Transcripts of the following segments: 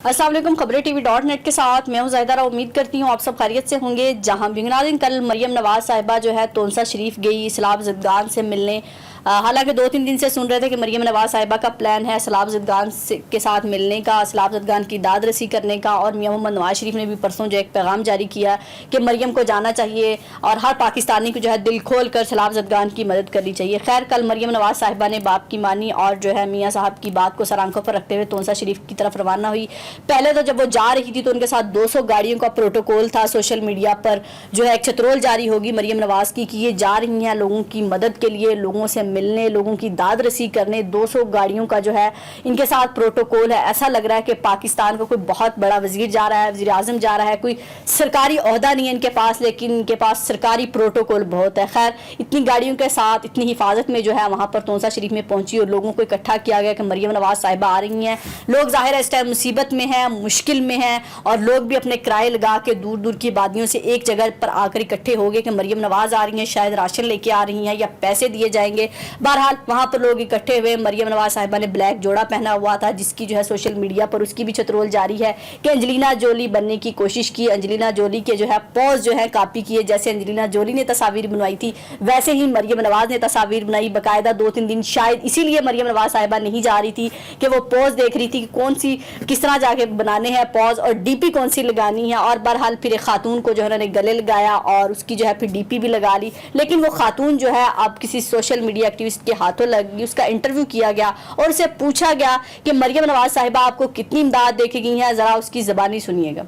अस्सलाम वालेकुम, खबरें TV.net के साथ मैं हूं ज़ाहिदा। उम्मीद करती हूं आप सब खैरियत से होंगे। जहां भी नाज़रीन, कल मरियम नवाज़ साहिबा जो है तोनसा शरीफ गई सैलाब ज़दगान से मिलने। हालांकि 2-3 दिन से सुन रहे थे कि मरियम नवाज़ साहिबा का प्लान है सैलाब ज़दगान के साथ मिलने का, सैलाब ज़दगान की दाद रसी करने का। और मियां मोहम्मद नवाज शरीफ ने भी परसों जो एक पैगाम जारी किया कि मरियम को जाना चाहिए और हर पाकिस्तानी को जो है दिल खोल कर सैलाब ज़दगान की मदद करनी चाहिए। खैर, कल मरियम नवाज़ साहिबा ने बाप की मानी और जो है मियाँ साहब की बात को सर आंखों पर रखते हुए तोनसा शरीफ की तरफ रवाना हुई। पहले तो जब वो जा रही थी तो उनके साथ 200 गाड़ियों का प्रोटोकॉल था। सोशल मीडिया पर जो है एक चतरोल जारी होगी मरियम नवाज की कि ये जा रही हैं लोगों की मदद के लिए, लोगों से मिलने, लोगों की दाद रसी करने। 200 गाड़ियों का जो है इनके साथ प्रोटोकॉल है। ऐसा लग रहा है कि पाकिस्तान का कोई बहुत बड़ा वजीर जा रहा है, वजीर आजम जा रहा है। कोई सरकारी ओहदा नहीं है इनके पास, लेकिन इनके पास सरकारी प्रोटोकॉल बहुत है। खैर, इतनी गाड़ियों के साथ इतनी हिफाजत में जो है वहाँ पर तोनसा शरीफ में पहुंची और लोगों को इकट्ठा किया गया कि मरियम नवाज साहिबा आ रही हैं। लोग ज़ाहिर है इस टाइम मुसीबत में हैं, मुश्किल में हैं और लोग भी अपने किराए लगा के दूर दूर की वादियों से एक जगह पर आकर इकट्ठे हो गए कि मरियम नवाज आ रही हैं, शायद राशन लेके आ रही हैं या पैसे दिए जाएंगे। बहरहाल वहाँ पर लोग इकट्ठे हुए। मरियम नवाज साहिबा ने ब्लैक जोड़ा पहना हुआ था जिसकी जो है सोशल मीडिया पर उसकी भी चतरोल जारी है कि अंजलिना जोली बनने की कोशिश की। अंजलिना जोली के जो है पोज जो है कॉपी किए, जैसे अंजलिना जोली ने तस्वीर बनवाई थी वैसे ही मरियम नवाज ने तस्वीर बनाई। बाकायदा 2-3 दिन शायद इसीलिए मरियम नवाज साहिबा नहीं जा रही थी कि वो पोज देख रही थी कि कौन सी किस तरह जाके बनाने हैं पोज और डीपी कौन सी लगानी है। और बहरहाल फिर एक खातून को जो है उन्होंने गले लगाया और उसकी जो है फिर डीपी भी लगा ली। लेकिन वो खातून जो है अब किसी सोशल मीडिया एक्टिविस्ट के हाथों लग गई। उसका इंटरव्यू किया गया और उसे पूछा गया कि मरियम नवाज साहिबा आपको कितनी इमदाद देके गई है, जरा उसकी ज़बानी सुनिएगा।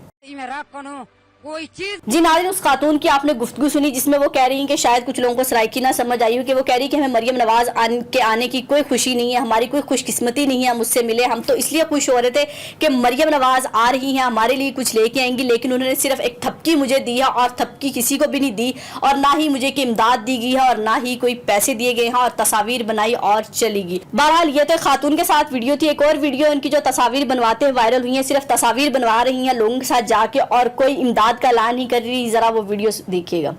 कोई चीज जी नाज़रीन, उस खातून की आपने गुफ्तगू सुनी जिसमें वो कह रही हैं कि शायद कुछ लोगों को सराइकी ना समझ आई हो कि वो कह रही कि हमें मरियम नवाज के आने की कोई खुशी नहीं है, हमारी कोई खुशकिस्मती नहीं है मुझसे मिले। हम तो इसलिए खुश हो रहे थे कि मरियम नवाज आ रही हैं, हमारे लिए कुछ लेके आएंगी, लेकिन उन्होंने सिर्फ एक थपकी मुझे दी है और थपकी किसी को भी नहीं दी और ना ही मुझे की इमदाद दी गई है और ना ही कोई पैसे दिए गए हैं और तस्वीर बनाई और चली गई। बहरहाल ये तो खातून के साथ वीडियो थी। एक और वीडियो उनकी जो तस्वीर बनवाते हुए वायरल हुई है, सिर्फ तस्वीर बनवा रही हैं लोगों के साथ जाके और कोई इमदाद का ऐलान नहीं कर रही। जरा वो वीडियो देखिएगा।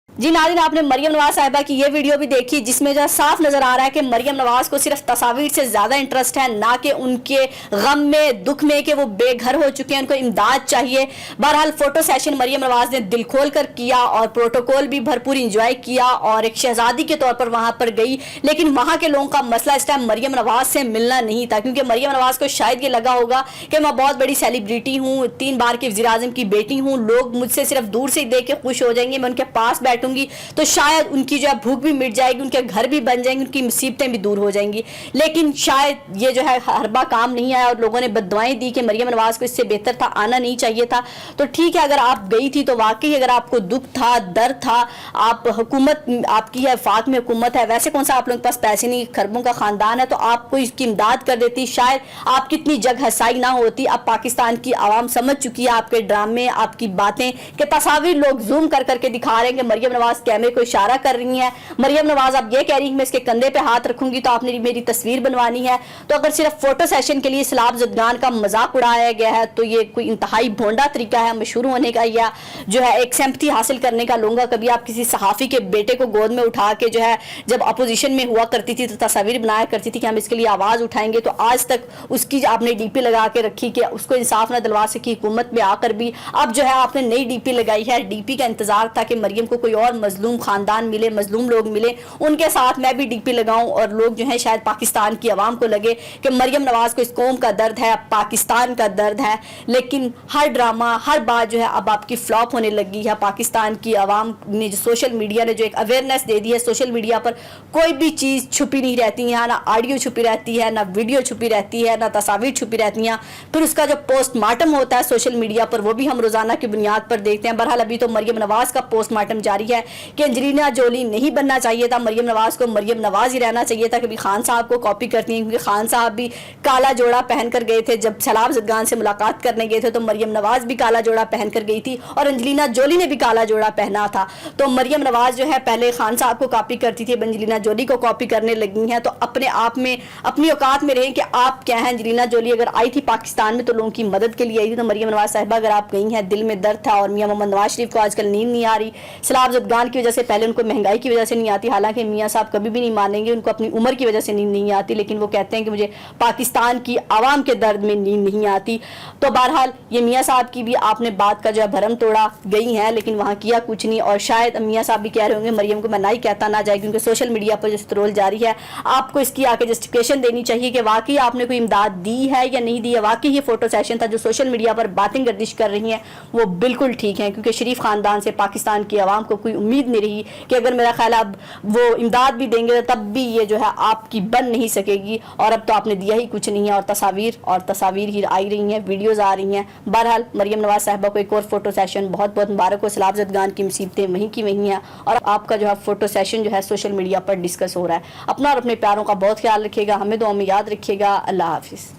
जी नाज़रीन, आपने मरियम नवाज साहिबा की ये वीडियो भी देखी जिसमें जो साफ नजर आ रहा है कि मरियम नवाज को सिर्फ तस्वीर से ज्यादा इंटरेस्ट है, ना कि उनके गम में दुख में कि वो बेघर हो चुके हैं, उनको इमदाद चाहिए। बहरहाल फोटो सेशन मरियम नवाज ने दिल खोल कर किया और प्रोटोकॉल भी भरपूर इंजॉय किया और एक शहजादी के तौर पर वहां पर गई। लेकिन वहां के लोगों का मसला इस टाइम मरियम नवाज से मिलना नहीं था, क्योंकि मरियम नवाज को शायद ये लगा होगा कि मैं बहुत बड़ी सेलिब्रिटी हूँ, 3 बार के वज़ीर आज़म की बेटी हूँ, लोग मुझसे सिर्फ दूर से देख के खुश हो जाएंगे, मैं उनके पास बैठूंगी तो शायद उनकी जो है भूख भी मिट जाएगी, उनके घर भी बन जाएंगे, उनकी मुसीबतें भी दूर हो जाएंगी। लेकिन शायद ये जो है हरबा काम नहीं आया और लोगों ने बददुआएं दी कि मरियम नवाज को इससे बेहतर था, आना नहीं चाहिए था। तो ठीक है, अगर आप गई थी तो वाकई अगर आपको दुख था, दर्द था, आप हुकूमत आपकी है, फाक में हुकूमत है, वैसे कौन सा आप लोगों के पास पैसे नहीं, खरबों का खानदान है, तो आपको इसकी इमदाद कर देती, शायद आपकी इतनी जग हसाई ना होती। अब पाकिस्तान की आवाम समझ चुकी है आपके ड्रामे, आपकी बातें कि तस्वीर लोग जूम कर करके दिखा रहे हैं कि मरियम नवाज कैमरे को इशारा कर रही हैं। मरियम नवाज अब ये कह रही है मैं इसके कंधे पे हाथ रखूंगी तो आपने मेरी तस्वीर बनवानी है। तो अगर सिर्फ फोटो सेशन के लिए सैलाब ज़दगान का मजाक उड़ाया गया है तो ये कोई इंतहाई भोंडा तरीका है मशहूर होने का या जो है एक सिंपैथी हासिल करने का। लूंगा कभी आप किसी सहाफ़ी के बेटे को गोद में उठा के जो है जब अपोजिशन में हुआ करती थी तो तस्वीर बनाया करती थी कि हम इसके लिए आवाज़ उठाएंगे, तो आज तक उसकी आपने डीपी लगा के रखी कि उसको इंसाफ न दिलवा सकी हुकूमत में आकर भी। अब जो है आपने नई डीपी लगाई है, डीपी का इंतजार था कि मरियम को कोई और मजलूम खानदान मिले, मजलूम लोग मिले, उनके साथ मैं भी डीपी लगाऊं और लोग जो है शायद पाकिस्तान की आवाम को लगे कि मरियम नवाज को इस कौम का दर्द है, पाकिस्तान का दर्द है। लेकिन हर ड्रामा, हर बात जो है अब आपकी फ्लॉप होने लगी है। पाकिस्तान की आवाम ने जो सोशल मीडिया ने जो एक अवेयरनेस दे दी है, सोशल मीडिया पर कोई भी चीज़ छुपी नहीं रहती है, ना ऑडियो छुपी रहती है, ना वीडियो छुपी रहती है, ना तस्वीर छुपी रहती हैं। फिर उसका जो पोस्टमार्टम होता है सोशल मीडिया पर वो भी हम रोज़ाना की बुनियाद पर देखते हैं। बहरहाल अभी तो मरियम नवाज का पोस्टमार्टम जारी है। ہے کہ انجلینا جولی نہیں بننا چاہیے تھا, مریم نواز کو مریم نواز ہی رہنا چاہیے تھا. کبھی خان صاحب کو کاپی کرتی ہیں کیونکہ خان صاحب بھی کالا جوڑا پہن کر گئے تھے, جب سیلاب زدگان سے ملاقات کرنے گئے تھے تو مریم نواز بھی کالا جوڑا پہن کر گئی تھی اور انجلینا جولی نے بھی کالا جوڑا پہنا تھا. تو مریم نواز جو ہے پہلے خان صاحب کو کاپی کرتی تھی, اب انجلینا جولی کو کاپی کرنے لگی ہیں. تو اپنے آپ میں اپنی اوقات میں رہیں کہ آپ کیا ہیں. انجلینا جولی اگر آئی تھی پاکستان میں تو لوگوں کی مدد کے لیے آئی تھی, تو مریم نواز صاحبہ اگر آپ گئی ہیں دل میں درد تھا, اور میاں محمد نواز شریف کو آج کل نیند نہیں آ رہی سیلاب زدگان کی وجہ سے, پہلے ان کو مہنگائی کی وجہ سے نہیں آتی, حالانکہ میاں صاحب کبھی بھی نہیں مانیں گے ان کو اپنی عمر کی وجہ سے نیند نہیں آتی, لیکن وہ کہتے ہیں کہ مجھے پاکستان کی عوام کے درد میں نیند نہیں آتی. تو بہرحال یہ میاں صاحب کی بھی آپ نے بات کا جو ہے بھرم توڑا, گئی ہیں لیکن وہاں کیا کچھ نہیں. اور شاید میاں صاحب بھی کہہ رہے ہوں گے مریم کو میں نہ ہی کہتا نہ جائے, کیونکہ سوشل میڈیا پر جس رول جاری ہے آپ کو اس کی آ کے جسٹیفیکیشن دینی چاہیے کہ واقعی آپ نے کوئی امداد دی ہے یا نہیں دی ہے. واقعی یہ فوٹو سیشن تھا جو سوشل میڈیا پر باتیں گردش کر رہی ہیں وہ بالکل ٹھیک ہیں, کیونکہ شریف خاندان سے پاکستان کی عوام کو کوئی امید نہیں رہی کہ اگر میرا خیال اب وہ امداد بھی دیں گے تب بھی یہ جو ہے آپ کی بن نہیں سکے گی, اور اب تو آپ نے دیا ہی کچھ نہیں ہے, اور تصاویر ہی آئی رہی ہیں, ویڈیوز آ رہی ہیں. بہرحال مریم نواز صاحبہ کو ایک اور فوٹو سیشن بہت بہت مبارک ہو. سیلاب زدگان کی مصیبتیں وہیں کی وہیں ہیں, اور آپ کا جو ہے فوٹو سیشن جو ہے سوشل میڈیا پر ڈسکس ہو رہا ہے. اپنا اور اپنے پیاروں کا بہت خیال رکھیے گا, ہمیں دعاؤں میں یاد رکھیے گا. اللہ حافظ.